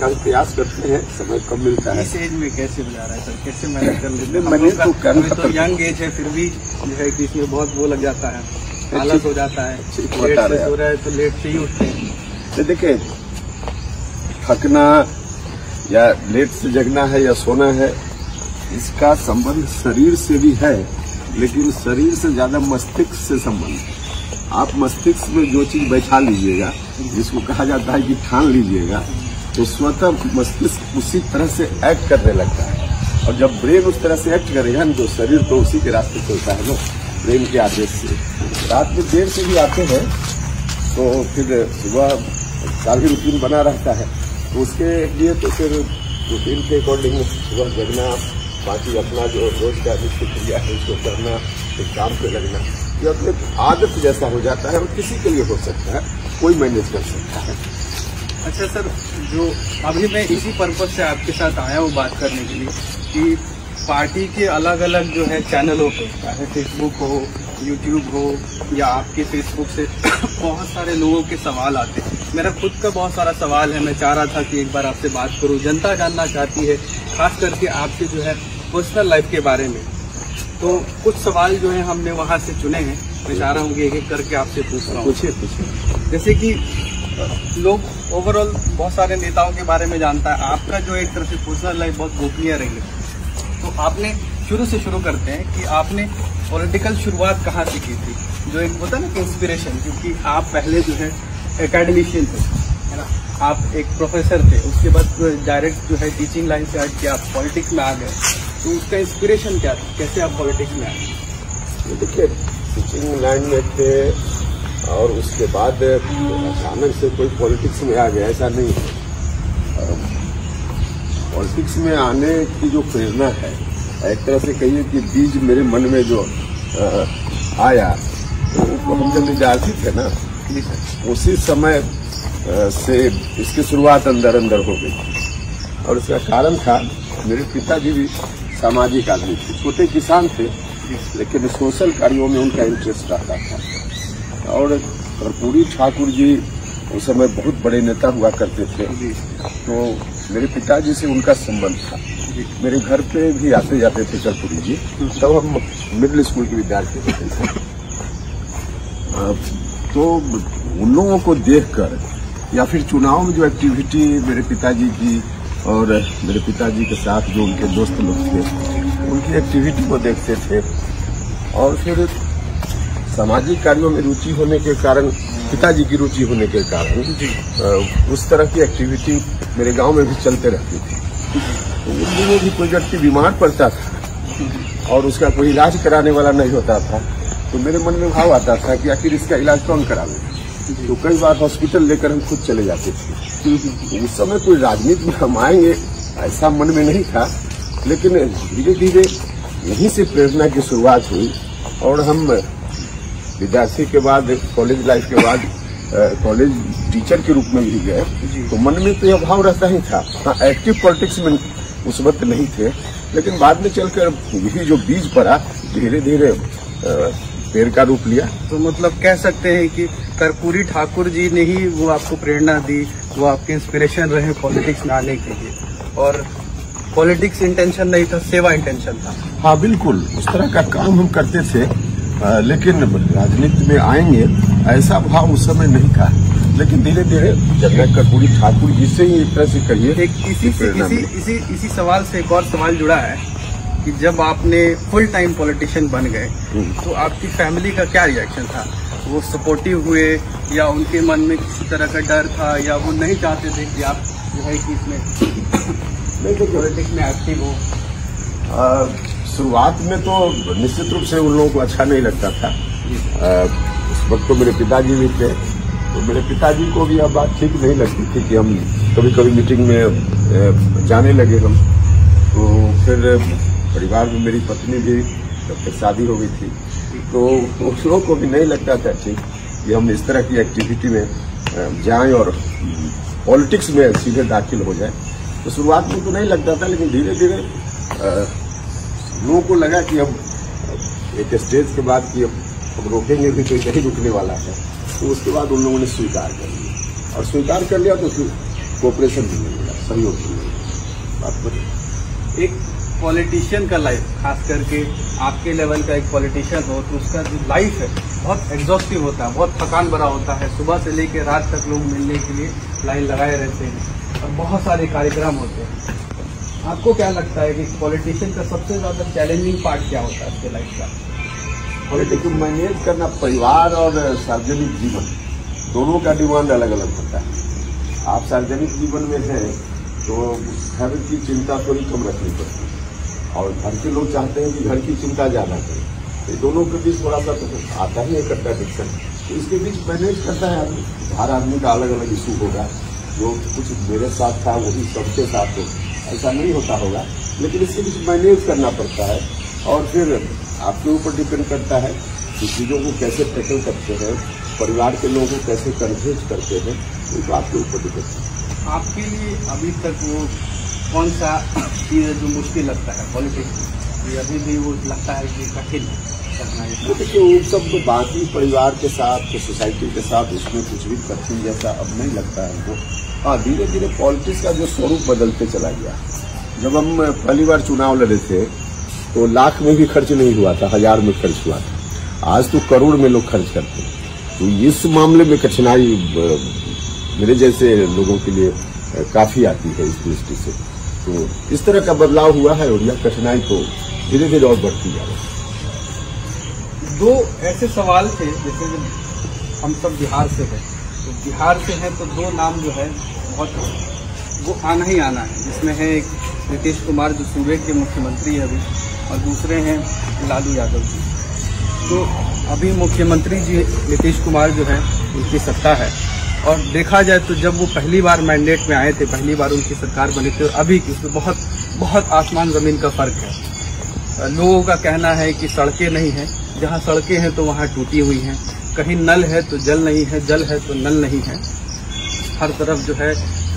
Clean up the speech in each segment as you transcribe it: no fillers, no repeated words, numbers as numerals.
का प्रयास करते हैं, समय कम मिलता है। इस एज में कैसे गुजारा है सर, कैसे मैनेज कर लेते हैं? मैंने तो करना तो यंग एज है, फिर भी जो है कि इसमें बहुत वो लग जाता है, आलस हो जाता है, लेट से सो रहा है तो लेट से ही उठते हैं। देखिए, थकना या लेट से जगना है या सोना है, इसका संबंध शरीर से भी है, लेकिन शरीर से ज्यादा मस्तिष्क से संबंध है। आप मस्तिष्क में जो चीज बैठा लीजिएगा, जिसको कहा जाता है कि ठान लीजिएगा, तो स्वतः मस्तिष्क उसी तरह से एक्ट करने लगता है। और जब ब्रेन उस तरह से एक्ट करेगा ना, तो शरीर तो उसी के रास्ते चलता है ना, ब्रेन के आदेश से। रात में देर से भी आते हैं तो फिर सुबह का भी रूटीन बना रहता है, तो उसके लिए तो फिर रूटीन के अकॉर्डिंग सुबह जगना, बाकी अपना जो रोज का निश्चित क्रिया है उसको करना, फिर काम पे लगना, ये अपने आदत जैसा हो जाता है और किसी के लिए हो सकता है, कोई मैनेज कर सकता है। अच्छा सर, जो अभी मैं इसी पर्पज से आपके साथ आया हूँ बात करने के लिए कि पार्टी के अलग अलग जो है चैनलों पे, चाहे फेसबुक हो, यूट्यूब हो या आपके फेसबुक से बहुत सारे लोगों के सवाल आते हैं। मेरा खुद का बहुत सारा सवाल है, मैं चाह रहा था कि एक बार आपसे बात करूं। जनता जानना चाहती है खास करके आपके जो है पर्सनल लाइफ के बारे में। तो कुछ सवाल जो है हमने वहां से चुने हैं, मैं चाह रहा हूँ कि एक एक करके आपसे पूछ रहा हूँ। पूछिए। जैसे कि लोग ओवरऑल बहुत सारे नेताओं के बारे में जानता है, आपका जो एक तरह से पर्सनल लाइफ बहुत गोपनीय रही है। तो आपने शुरू से शुरू करते हैं कि आपने पॉलिटिकल शुरुआत कहाँ से की थी, जो एक होता है ना इंस्पिरेशन, क्योंकि आप पहले जो है एकेडमिशियन थे, है ना, आप एक प्रोफेसर थे, उसके बाद डायरेक्ट जो है टीचिंग लाइन से हट के आप पॉलिटिक्स में आ गए, तो उसका इंस्पिरेशन क्या था, कैसे आप पॉलिटिक्स में आए? देखिए, टीचिंग लाइन में थे और उसके बाद अचानक से कोई पॉलिटिक्स में आ गया, ऐसा नहीं है। पॉलिटिक्स में आने की जो प्रेरणा है, एक तरह से कहिए कि बीज मेरे मन में जो आया, तो हम जब विद्यार्थी थे ना, उसी समय से इसकी शुरुआत अंदर अंदर हो गई। और इसका कारण था, मेरे पिताजी भी सामाजिक आदमी थे, छोटे किसान थे, लेकिन सोशल कार्यों में उनका इंटरेस्ट रहता था। और कर्पूरी ठाकुर जी उस समय बहुत बड़े नेता हुआ करते थे, तो मेरे पिताजी से उनका संबंध था। मेरे घर पे भी आते जाते थे कर्पूरी जी, तब हम मिडिल स्कूल के विद्यार्थी थे। तो उन लोगों को देखकर या फिर चुनाव में जो एक्टिविटी मेरे पिताजी की और मेरे पिताजी के साथ जो उनके दोस्त लोग थे, उनकी एक्टिविटी को देखते थे। और फिर सामाजिक कार्यों में रुचि होने के कारण, पिताजी की रुचि होने के कारण उस तरह की एक्टिविटी मेरे गांव में भी चलते रहती थी। तो उन दिनों भी कोई व्यक्ति बीमार पड़ता था और उसका कोई इलाज कराने वाला नहीं होता था, तो मेरे मन में भाव आता था कि आखिर इसका इलाज कौन करावे। तो कई बार हॉस्पिटल लेकर हम खुद चले जाते थे। तो उस समय कोई राजनीति में हम आएंगे ऐसा मन में नहीं था, लेकिन धीरे धीरे यहीं से प्रेरणा की शुरुआत हुई। और हम विद्यार्थी के बाद, कॉलेज लाइफ के बाद कॉलेज टीचर के रूप में भी गए, तो मन में तो यह भाव रहता ही था। एक्टिव पॉलिटिक्स में उस वक्त नहीं थे, लेकिन बाद में चलकर यही जो बीज पड़ा, धीरे धीरे पेड़ का रूप लिया। तो मतलब कह सकते हैं कि कर्पूरी ठाकुर जी ने ही वो आपको प्रेरणा दी, वो आपके इंस्पिरेशन रहे पॉलिटिक्स में आने के लिए। और पॉलिटिक्स इंटेंशन नहीं था, सेवा इंटेंशन था। हाँ बिल्कुल, उस तरह का काम हम करते थे, लेकिन राजनीति में आएंगे ऐसा भाव उस समय नहीं था। लेकिन धीरे धीरे जब मैं कर्पूरी ठाकुर जी से ही एक तरह से करिए, इसी सवाल से एक और सवाल जुड़ा है कि जब आपने फुल टाइम पॉलिटिशियन बन गए, तो आपकी फैमिली का क्या रिएक्शन था? वो सपोर्टिव हुए या उनके मन में किसी तरह का डर था, या वो नहीं चाहते थे कि आप जो है कि इसमें पॉलिटिक्स में एक्टिव हो? शुरुआत में तो निश्चित रूप से उन लोगों को अच्छा नहीं लगता था। उस वक्त तो मेरे पिताजी भी थे, तो मेरे पिताजी को भी यह बात ठीक नहीं लगती थी कि हम कभी कभी मीटिंग में जाने लगे हम। तो फिर परिवार में मेरी पत्नी भी, जब तक शादी हो गई थी, तो उन लोगों को भी नहीं लगता था ठीक कि हम इस तरह की एक्टिविटी में जाएं और पॉलिटिक्स में सीधे दाखिल हो जाए। तो शुरुआत में तो नहीं लगता था, लेकिन धीरे धीरे लोगों को लगा कि अब एक स्टेज के बाद कि अब रोकेंगे भी तो नहीं रुकने वाला है। तो उसके बाद उन लोगों ने स्वीकार कर लिया, और स्वीकार कर लिया तो फिर कोऑपरेशन भी नहीं मिला। सहयोग मिलेगा। बात बड़ी एक पॉलिटिशियन का लाइफ, खास करके आपके लेवल का एक पॉलिटिशियन हो तो उसका जो लाइफ है बहुत एग्जॉस्टिव होता है, बहुत थकान भरा होता है। सुबह से लेकर रात तक लोग मिलने के लिए लाइन लगाए रहते हैं और बहुत सारे कार्यक्रम होते हैं। आपको क्या लगता है कि पॉलिटिशियन का सबसे ज्यादा चैलेंजिंग पार्ट क्या होता है आपके लाइफ का? पॉलिटिक्स मैनेज करना, परिवार और सार्वजनिक जीवन दोनों का डिमांड अलग अलग होता है। आप सार्वजनिक जीवन में हैं तो घर की चिंता थोड़ी कम रखनी पड़ती है और घर के लोग चाहते हैं कि घर की चिंता ज्यादा करें। तो दोनों के बीच थोड़ा सा तो आता ही है कंट्राडिक्शन। तो इसके बीच मैनेज करता है आदमी। हर आदमी का अलग अलग इशू होगा। जो कुछ मेरे साथ था वही सबके साथ हो, ऐसा नहीं होता होगा, लेकिन इसके बीच मैनेज करना पड़ता है। और फिर आपके ऊपर डिपेंड करता है कि चीज़ों को कैसे टैकल करते हैं, परिवार के लोगों को कैसे कन्विंस करते हैं, तो आपके ऊपर डिपेंड करता है। आपके लिए अभी तक वो कौन सा चीज़ है जो मुश्किल लगता है पॉलिटिक्स? अभी भी वो लगता है कि कठिन करना है? तो देखिए, वो सब तो बाकी परिवार के साथ, सोसाइटी के साथ, उसमें कुछ भी कठिन जैसा अब नहीं लगता है हमको। हाँ, धीरे धीरे पॉलिटिक्स का जो स्वरूप बदलते चला गया। जब हम पहली बार चुनाव लड़े थे तो लाख में भी खर्च नहीं हुआ था, 1000 में खर्च हुआ था। आज तो करोड़ में लोग खर्च करते हैं। तो इस मामले में कठिनाई मेरे जैसे लोगों के लिए काफी आती है इस दृष्टि से। तो इस तरह का बदलाव हुआ है और यह कठिनाई तो धीरे धीरे और बढ़ती जा रही है। दो ऐसे सवाल थे, जैसे हम सब बिहार से हैं, तो बिहार से हैं तो दो नाम जो है बहुत वो आना ही आना है, जिसमें है एक नीतीश कुमार जो सूबे के मुख्यमंत्री है अभी, और दूसरे हैं लालू यादव जी। तो अभी मुख्यमंत्री जी नीतीश कुमार जो है उनकी सत्ता है, और देखा जाए तो जब वो पहली बार मैंडेट में आए थे, पहली बार उनकी सरकार बनी थी, और अभी की उसमें बहुत बहुत आसमान जमीन का फर्क है। लोगों का कहना है कि सड़कें नहीं हैं, जहाँ सड़कें हैं तो वहाँ टूटी हुई हैं, कहीं नल है तो जल नहीं है, जल है तो नल नहीं है, हर तरफ जो है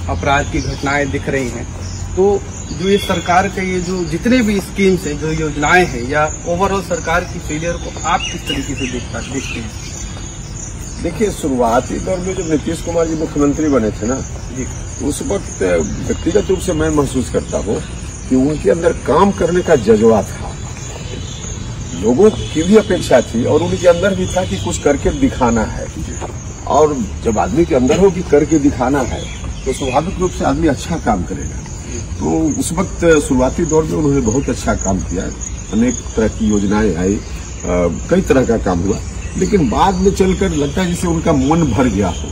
अपराध की घटनाएं दिख रही हैं। तो जो ये सरकार के ये जो जितने भी स्कीम्स हैं, जो योजनाएं हैं, या ओवरऑल सरकार की फेलियर को आप किस तरीके से देखते हैं? देखिए, शुरुआती दौर में जब नीतीश कुमार जी मुख्यमंत्री बने थे ना जी, उस वक्त व्यक्तिगत रूप से मैं महसूस करता हूँ कि उनके अंदर काम करने का जज्बा था, लोगों की भी अपेक्षा थी और उनके अंदर भी था कि कुछ करके दिखाना है। और जब आदमी के अंदर हो कि करके दिखाना है तो स्वाभाविक रूप से आदमी अच्छा काम करेगा। तो उस वक्त शुरुआती दौर में उन्होंने बहुत अच्छा काम किया, अनेक तरह की योजनाएं आई, कई तरह का काम हुआ। लेकिन बाद में चलकर लगता है जैसे उनका मन भर गया हो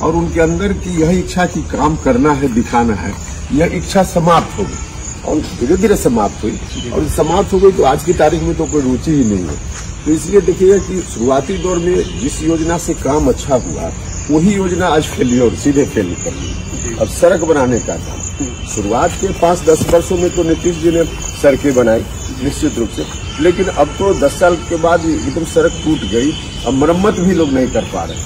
और उनके अंदर की यह इच्छा कि काम करना है, दिखाना है, यह इच्छा समाप्त हो गई और धीरे धीरे समाप्त हुई। और समाप्त हो गई तो आज की तारीख में तो कोई रुचि ही नहीं है। तो इसलिए देखिएगा कि शुरुआती दौर में जिस योजना से काम अच्छा हुआ वही योजना आज फेलियर, सीधे फेल कर दी। अब सड़क बनाने का था, शुरुआत के 5-10 वर्षों में तो नीतीश जी ने सड़कें बनाई निश्चित रूप से, लेकिन अब तो 10 साल के बाद एकदम सड़क टूट गई, अब मरम्मत भी लोग नहीं कर पा रहे।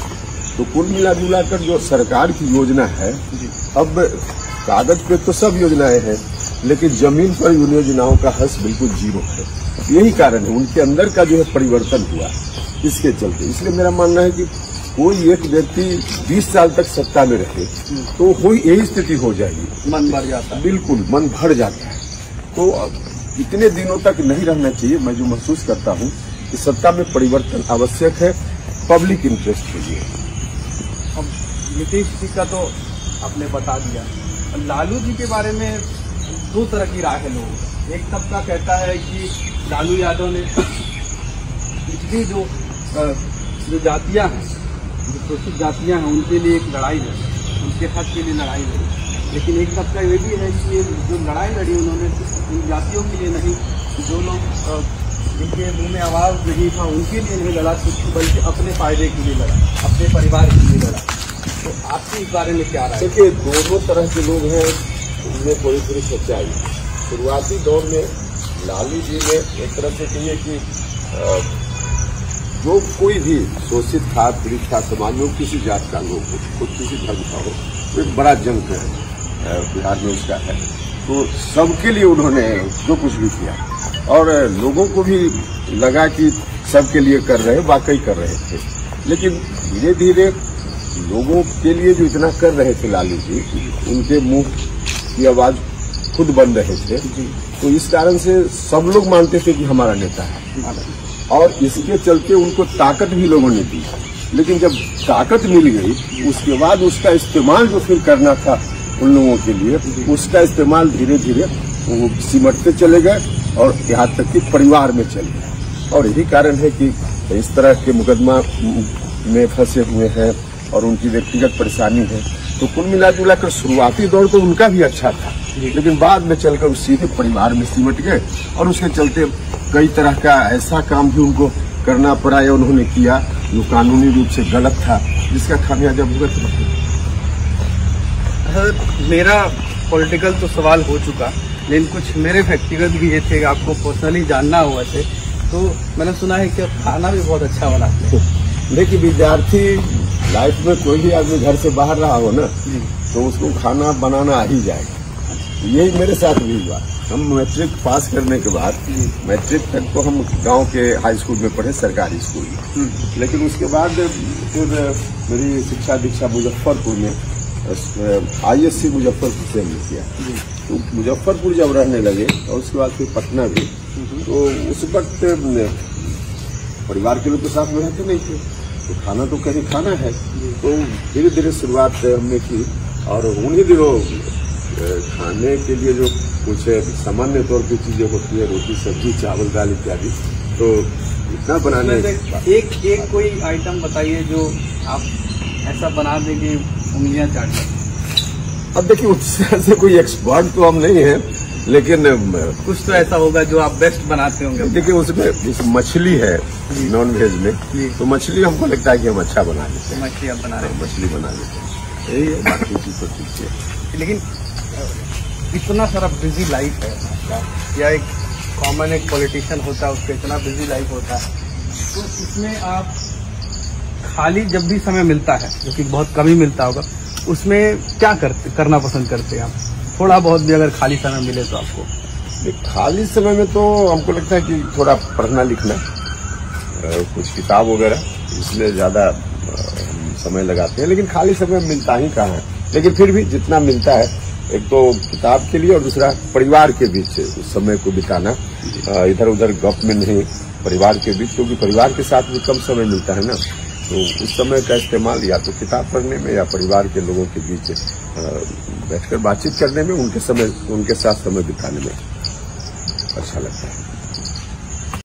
तो कुल मिला जुला कर जो सरकार की योजना है, अब कागज पे तो सब योजनाएं हैं लेकिन जमीन पर उन योजनाओं का हस बिल्कुल जीरो है। यही कारण है उनके अंदर का जो है परिवर्तन हुआ इसके चलते। इसलिए मेरा मानना है कि कोई एक व्यक्ति 20 साल तक सत्ता में रहे तो कोई यही स्थिति हो जाएगी, मन भर जाता है, बिल्कुल मन भर जाता है। तो इतने दिनों तक नहीं रहना चाहिए। मैं जो महसूस करता हूँ कि सत्ता में परिवर्तन आवश्यक है पब्लिक इंटरेस्ट के लिए। अब नीतीश जी का तो आपने बता दिया, लालू जी के बारे में दो तरह की राय है लोगों। एक तबका कहता है कि लालू यादव ने पिछली जो जातियां हैं, जो शोषित जातियां हैं, उनके लिए एक लड़ाई लड़ी, उनके हक के लिए लड़ाई लड़ी। लेकिन एक तबका ये भी है कि ये जो लड़ाई लड़ी उन्होंने उन जातियों के लिए नहीं, जो लोग जिनके मुंह में आवाज नहीं था उनके लिए नहीं लड़ा, बल्कि अपने फायदे के लिए लड़ा, अपने परिवार के लिए लड़ा। तो आपके इस बारे में क्या राय? देखिए, दोनों तरह के लोग हैं, उनमें थोड़ी थोड़ी सच्चाई। शुरुआती दौर में लालू जी ने एक तरह से कहिए कि जो कोई भी शोषित था, पीड़ित था समाज में, किसी जात का लोग हो, खुद किसी धर्म का हो, तो एक बड़ा जंग बिहार में उसका है। तो सबके लिए उन्होंने जो कुछ भी किया और लोगों को भी लगा कि सबके लिए कर रहे, वाकई कर रहे थे। लेकिन धीरे धीरे लोगों के लिए जो इतना कर रहे थे लालू जी, उनके मुंह की आवाज खुद बन रहे थे। तो इस कारण से सब लोग मानते थे कि हमारा नेता है, और इसके चलते उनको ताकत भी लोगों ने दी। लेकिन जब ताकत मिल गई, उसके बाद उसका इस्तेमाल जो फिर करना था उन लोगों के लिए, उसका इस्तेमाल धीरे धीरे वो सिमटते चले गए और यहाँ तक कि परिवार में चले गए। और यही कारण है कि इस तरह के मुकदमा में फंसे हुए हैं और उनकी व्यक्तिगत परेशानी है। तो कुल मिला कर शुरुआती दौर तो उनका भी अच्छा था, लेकिन बाद में चलकर सीधे परिवार में सिमट गए, और उसके चलते कई तरह का ऐसा काम भी उनको करना पड़ा या उन्होंने किया जो कानूनी रूप से गलत था, जिसका खामियाजा भुगत रहे। मेरा पॉलिटिकल तो सवाल हो चुका, लेकिन कुछ मेरे व्यक्तिगत भी ये थे कि आपको पर्सनली जानना हुआ थे। तो मैंने सुना है कि आप खाना भी बहुत अच्छा बनाते हैं। देखिए, विद्यार्थी लाइफ में कोई भी आदमी घर से बाहर रहा हो ना, तो उसको खाना बनाना आ ही जाएगा। यही मेरे साथ भी हुआ। हम मैट्रिक पास करने के बाद, मैट्रिक तक तो हम गांव के हाई स्कूल में पढ़े, सरकारी स्कूल में, लेकिन उसके बाद फिर मेरी शिक्षा दीक्षा मुजफ्फरपुर में, ISC मुजफ्फरपुर से हमने किया। तो मुजफ्फरपुर जब रहने लगे और उसके बाद फिर पटना भी, तो उस वक्त परिवार के लोग तो साथ में रहते नहीं थे, तो खाना तो कहीं खाना है। तो धीरे धीरे शुरुआत हमने की, और उन्हीं दिनों खाने के लिए जो कुछ सामान्य तौर पे चीजें होती है, रोटी सब्जी चावल दाल इत्यादि, तो इतना बनाने एक कोई आइटम बताइए जो आप ऐसा बना दें कि उंगलियां चाट लें। अब देखिए, उस तरह से कोई एक्सपर्ट तो हम नहीं है, लेकिन कुछ तो ऐसा होगा जो आप बेस्ट बनाते होंगे। देखिए, उसमें मछली है नॉन वेज में, तो मछली हमको लगता है कि हम अच्छा बना लेते हैं। मछली आप बना रहे हैं? मछली बना लेते हैं, यही है, बाकी चीज तो ठीक है। लेकिन इतना सारा बिजी लाइफ है आपका, या एक कॉमन एक पॉलिटिशियन होता है उसका इतना बिजी लाइफ होता है, तो इसमें आप खाली जब भी समय मिलता है, जो कि बहुत कम ही मिलता होगा, उसमें क्या करना पसंद करते हैं आप? थोड़ा बहुत भी अगर खाली समय मिले तो आपको? खाली समय में तो हमको लगता है कि थोड़ा पढ़ना लिखना, कुछ किताब वगैरह, इसमें ज्यादा समय लगाते हैं। लेकिन खाली समय मिलता ही कहाँ है, लेकिन फिर भी जितना मिलता है, एक तो किताब के लिए और दूसरा परिवार के बीच उस समय को बिताना, इधर उधर गप में नहीं, परिवार के बीच, क्योंकि परिवार के साथ भी कम समय मिलता है ना, तो उस समय का इस्तेमाल या तो किताब पढ़ने में या परिवार के लोगों के बीच बैठकर बातचीत करने में, उनके साथ समय बिताने में अच्छा लगता है।